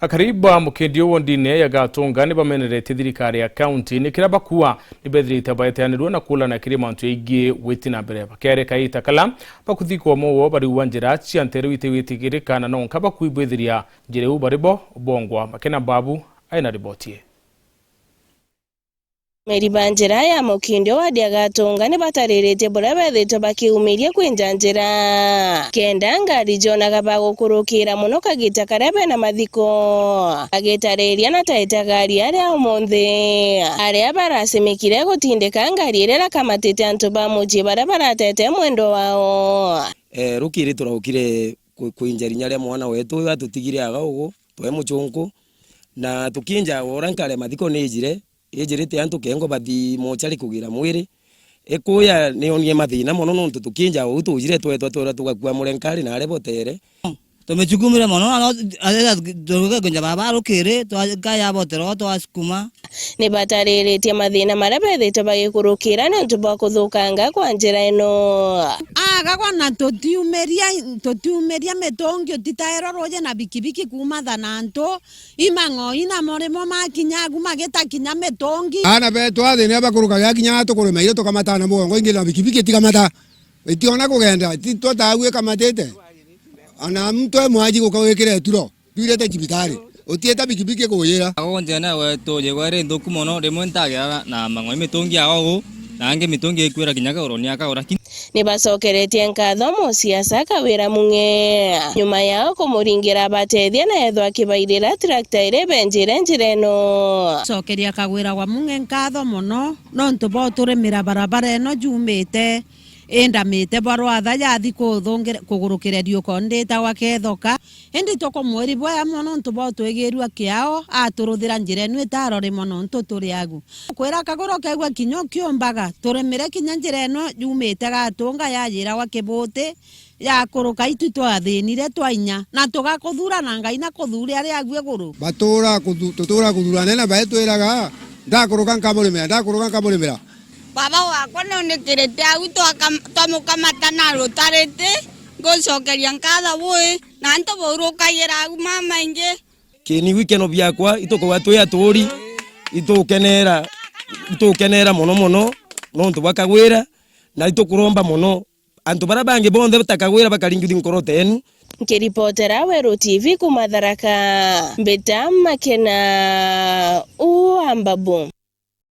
Akariba mukendio wondine ya gatonga ni bamenerete thirikari ya county ni kiraba kuwa ni bethirite baeteanirwo na kula na kirima antu igi wetina mbere bakere kaita kala bakuthikwo mowo bari wanjira cia ntere witigirikana no nkaba kuibethiria njireu baribo bongwa makena babu aina ribotie. Meribanjira ya mukindio wa Diagatonga ni bataririte burabethito bakiumiria kwinjanjira kenda ngari jonaga bagukurukira muno kagita karebe na mathiko agitariria na taita gari aria umuthi aria barasimikire gutindika ngari iria kamatite antu ba muji bara baratete mwendo wao rukiri turaukire kuinjarinya ria mwana wetu atutigire aga ugu twe muchunku na tukinja orankale mathiko nijire ejirite antu kengo bathi mochari kugira mwiri ekuya nionie mathina mono nontu tukinja utujire twetwa tugakua murenkari na arebotere tumechukumire mono ala tugenja baba rukire twagaya botero twasukuma ni batariritie mathina maria bethite bagikurukira ni antu bakuthukanga kwa njira ino gakwana totiumeria metongi titaero roje na bikibiki kuma thananto imango ina moremo makinyagu mageta kinya metongi ana betwa thine bakuruka ya kinya tukuru meire tukamatana mugongo ingila bikibiki tikamata itiona kugenda titotagwe kamatete ana mtu mwaji gukawekire turo twirete cibitari otieta bikibiki kuyira agonje na weto je gware ndoku mono remontaga na mangoi metongi ago nange mitongi ikwira kinyaga uronia ka ni bacokeretie nkatho musiasa kawira munge nyuma yao kumuringira batethia na ethwa kibairira tractor ire benjire njireno cokeria kawira wa munge nkatho mono no ntubo turemira barabara eno jumite endamite barwatha yathi kugurukire riuko ndita wakethoka endi toko mweri bwa mono ntubo twegirwa kiao aturuthira njire nwe tarore mono ntuturiagu kwira kagoro kegwa kinyo kiombaga turemire kinya njire no yumite gatunga yajira wa kibuti ya kuruka itu twathinire twainya na tugakuthura na ngai na kuthuri ari agwe guru tutura kuthurana na baetwiraga ndakuruka nkamurimira baba wakwa nonekirete au twamukamata na rutarete ngocokeria nkatha bui na ntuburukagira au mama ingi kini wikeno byakwa ituko twi aturi itukenera mono nontu bakagwira na itukuromba mono antu bara bangi bonde batakagwira bakaringithi nkorotenu nkiripotera Weru TV kumatharaka mbeta makena uambabu.